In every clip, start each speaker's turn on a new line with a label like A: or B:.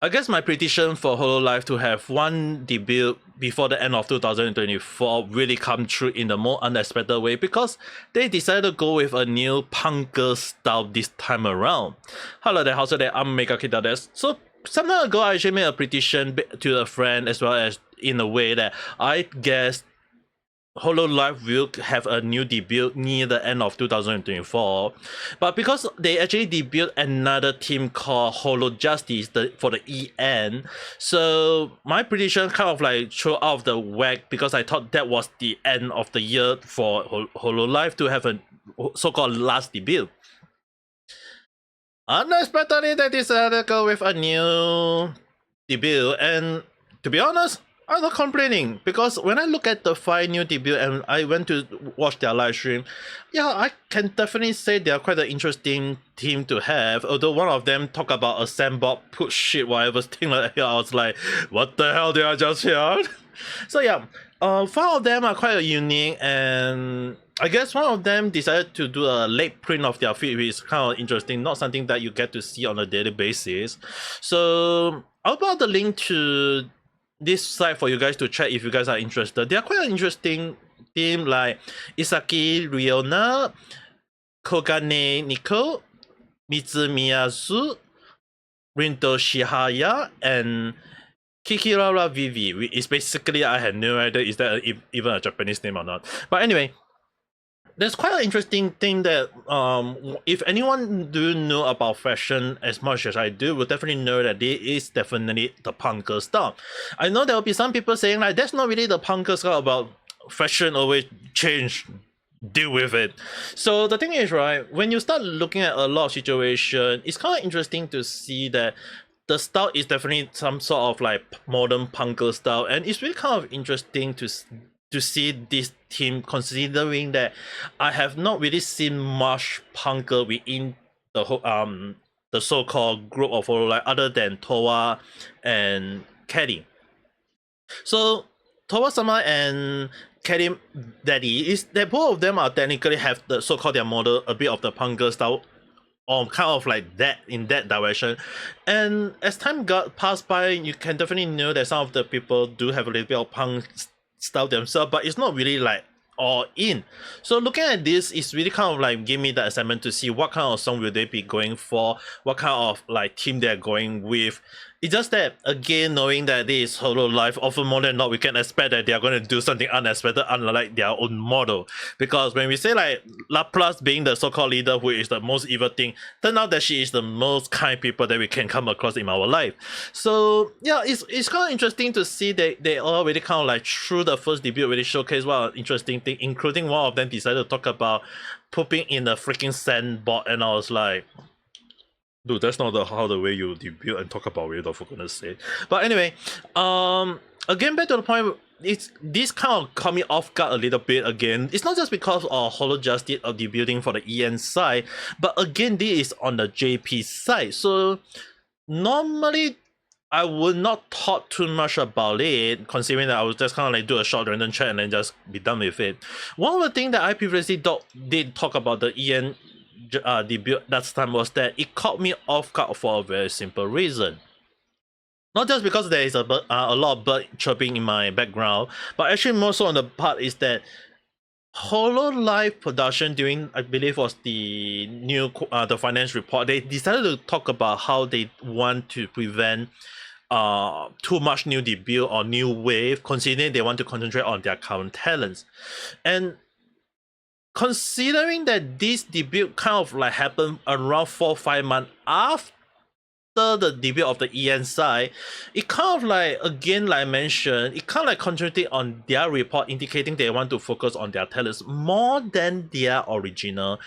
A: I guess my prediction for Hololive to have one debut before the end of 2024 really come true in the more unexpected way because they decided to go with a new punker style this time around. Hello there, how's it there? I'm Mega Kita des. So some time ago, I actually made a prediction to a friend as well as in a way that I guess Hololive will have a new debut near the end of 2024, but because they actually debuted another team called Holo Justice for the EN, so my prediction kind of like threw out of the whack because I thought that was the end of the year for Hololive to have a so-called last debut. Unexpectedly, they decided to go with a new debut, and to be honest, I'm not complaining because when I look at the 5 new debut and I went to watch their live stream, yeah, I can definitely say they are quite an interesting team to have. Although one of them talk about a sandbox push shit, whatever thing like that, I was like, what the hell did I just hear? So yeah, 5 of them are quite unique, and I guess one of them decided to do a late print of their feed, which is kind of interesting, not something that you get to see on a daily basis. So I'll put the link to this site for you guys to check if you guys are interested. They are quite an interesting team like Isaki Riona, Kogane Nico, Mitsumiyazu, Rinto Shihaya, and Kikirara Vivi. It's basically, I had no idea is that even a Japanese name or not. But anyway, there's quite an interesting thing that if anyone do know about fashion as much as I do, will definitely know that it is definitely the punker style. I know there will be some people saying like that's not really the punker style, about fashion always change, deal with it. So the thing is, right, when you start looking at a lot of situation, it's kind of interesting to see that the style is definitely some sort of like modern punker style, and it's really kind of interesting to see this team, considering that I have not really seen much punker within the whole the so-called group of Hololive other than Towa and Caddy. So Towa-sama and Caddy Daddy is that both of them are technically have the so-called their model a bit of the punker style, or kind of like that in that direction. And as time got passed by, you can definitely know that some of the people do have a little bit of punk style themselves, but it's not really like all in. So looking at this, it's really kind of like give me the assignment to see what kind of song will they be going for, what kind of like team they're going with. It's just that, again, knowing that this is Hololive, often more than not, we can expect that they are going to do something unexpected, unlike their own model. Because when we say like Laplace being the so-called leader who is the most evil thing, turn out that she is the most kind people that we can come across in our life. So yeah, it's kind of interesting to see that they already kind of like through the first debut really showcase what an interesting thing, including one of them decided to talk about pooping in a freaking sandbox, and I was like, dude, that's not the way you debut and talk about it, for goodness sake. But anyway, again, back to the point, it's this kind of caught me off guard a little bit again. It's not just because of Holo Justice are debuting for the EN side, but again, this is on the JP side. So normally I would not talk too much about it, considering that I would just kind of like do a short random chat and then just be done with it. One of the things that I previously did talk about the EN debut that time was that it caught me off guard for a very simple reason. Not just because there is a lot of bird chirping in my background, but actually more so on the part is that Hololive production during, I believe, was the new the finance report. They decided to talk about how they want to prevent too much new debut or new wave, considering they want to concentrate on their current talents. And considering that this debut kind of like happened around 4 or 5 months after the debut of the EN side, it kind of like, again, like I mentioned, it kind of like concentrated on their report, indicating they want to focus on their talents more than their original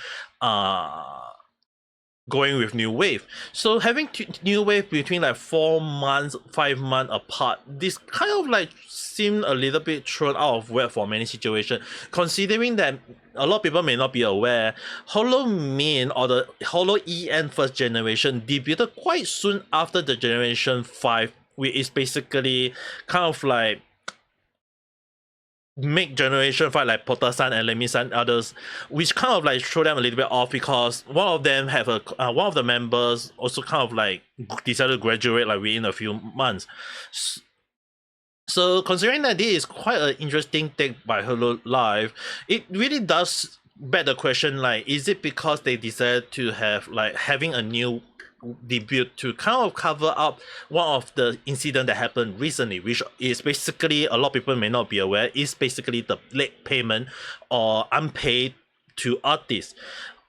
A: going with new wave. So having new wave between like 4 months, 5 months apart, this kind of like seemed a little bit thrown out of whack for many situations, considering that a lot of people may not be aware, Holo Min or the Holo EN first generation debuted quite soon after the generation 5, which is basically kind of like make generation fight like Potasan and Lemisan others, which kind of like throw them a little bit off because one of them have a one of the members also kind of like decided to graduate like within a few months. So considering that this is quite an interesting take by Hololive, it really does beg the question like, is it because they decided to have like having a new debut to kind of cover up one of the incident that happened recently, which is basically a lot of people may not be aware, is basically the late payment or unpaid to artists.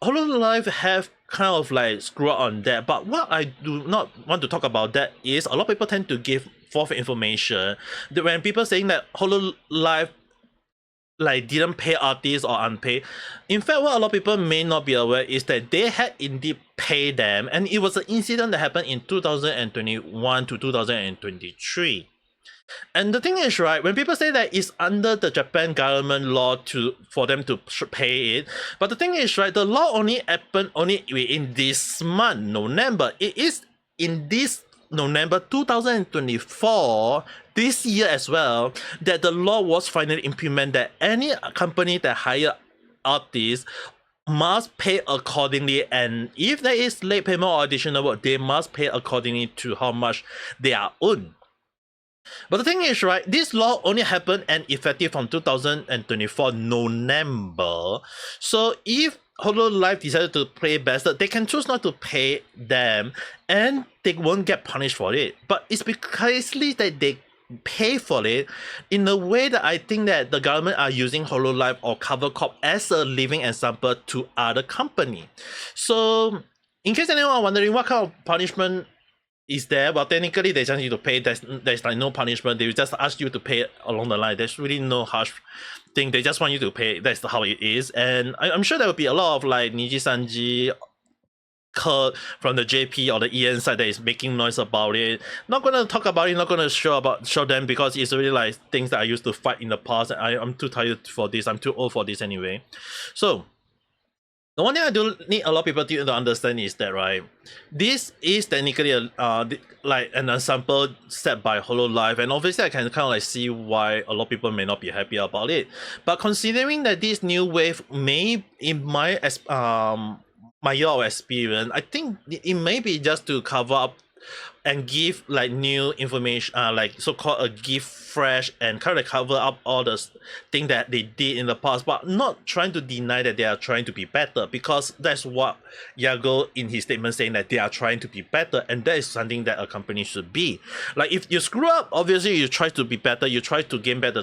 A: Hololive have kind of like screw up on that, but what I do not want to talk about that is a lot of people tend to give false information. When people saying that Hololive like didn't pay artists or unpaid. In fact, what a lot of people may not be aware is that they had indeed paid them, and it was an incident that happened in 2021 to 2023. And the thing is, right, when people say that it's under the Japan government law for them to pay it, but the thing is, right, the law only happened only in this month, November. It is in this November 2024, this year as well, that the law was finally implemented that any company that hire artists must pay accordingly, and if there is late payment or additional work, they must pay accordingly to how much they are owed. But the thing is, right, this law only happened and effective from 2024 November. So if Hololive decided to play bastard, they can choose not to pay them and they won't get punished for it. But it's because that they pay for it in a way that I think that the government are using Hololive or Cover Corp as a living example to other company. So in case anyone wondering what kind of punishment is there, well, technically they just need to pay. There's like no punishment. They just ask you to pay along the line. There's really no harsh thing. They just want you to pay. That's how it is. And I'm sure there will be a lot of like Niji Sanji, Kurt from the JP or the EN side that is making noise about it. Not gonna talk about it. Not gonna show them because it's really like things that I used to fight in the past. And I'm too tired for this. I'm too old for this anyway. So the one thing I do need a lot of people to understand is that, right, this is technically a like an example set by Hololive, and obviously I can kind of like see why a lot of people may not be happy about it. But considering that this new wave may, in my my year of experience, I think it may be just to cover up and give like new information, like so-called a give fresh and kind of cover up all the thing that they did in the past, but not trying to deny that they are trying to be better, because that's what Yago in his statement saying, that they are trying to be better, and that is something that a company should be. Like if you screw up, obviously you try to be better, you try to gain better,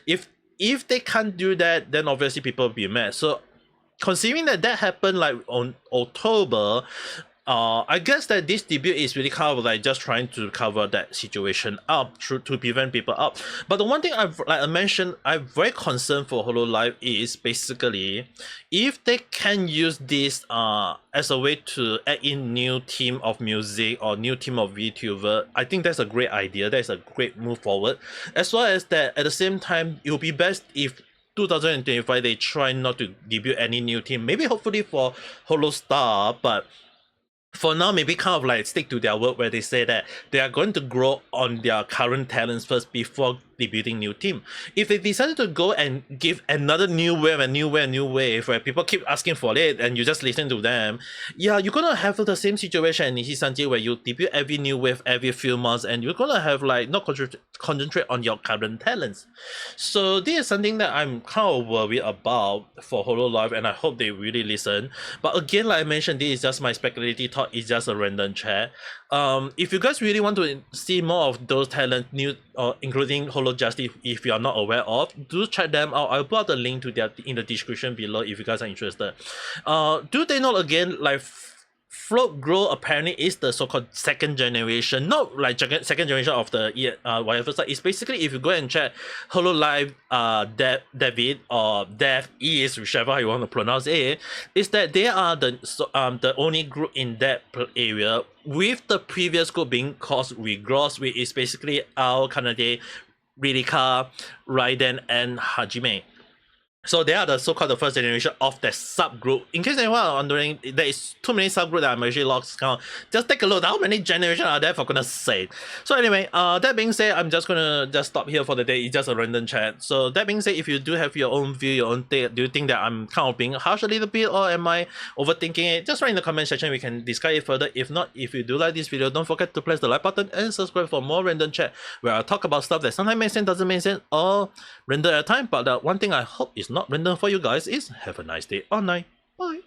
A: if they can't do that, then obviously people will be mad. So considering that happened like on October, I guess that this debut is really kind of like just trying to cover that situation up to prevent people up. But the one thing I've, like I mentioned, I'm very concerned for Hololive is basically if they can use this as a way to add in new team of music or new team of VTuber, I think that's a great idea. That's a great move forward. As well as that, at the same time, it will be best if 2025 they try not to debut any new team. Maybe hopefully for Holostar, but for now, maybe kind of like stick to their work where they say that they are going to grow on their current talents first before debuting new team. If they decided to go and give another new wave, where people keep asking for it and you just listen to them, yeah, you're gonna have the same situation in Nishi Sanji where you debut every new wave every few months and you're gonna have like not concentrate on your current talents. So this is something that I'm kind of worried about for Hololive, and I hope they really listen. But again, like I mentioned, this is just my speculative thought. It's just a random chat. If you guys really want to see more of those talent new including Holo Justice, if you are not aware of, do check them out. I'll put the link to their in the description below if you guys are interested. Do they know again, like Float Grow apparently is the so-called second generation, not like second generation of the whatever side. It's basically, if you go and check Hololive David or Dev is, whichever how you want to pronounce it, is that they are the only group in that area, with the previous group being called Regross, which is basically Ao, Kanade, Ririka, Raiden, and Hajime. So they are the so-called the first generation of that subgroup. In case anyone are wondering, there is too many subgroups that I'm actually lost count. Just take a look. How many generations are there, for goodness sake? So anyway, that being said, I'm just gonna just stop here for the day. It's just a random chat. So that being said, if you do have your own view, your own take, do you think that I'm kind of being harsh a little bit, or am I overthinking it? Just write in the comment section. We can discuss it further. If not, if you do like this video, don't forget to press the like button and subscribe for more random chat where I talk about stuff that sometimes makes sense, doesn't make sense, or random at a time. But the one thing I hope is not random for you guys is have a nice day or night. Bye.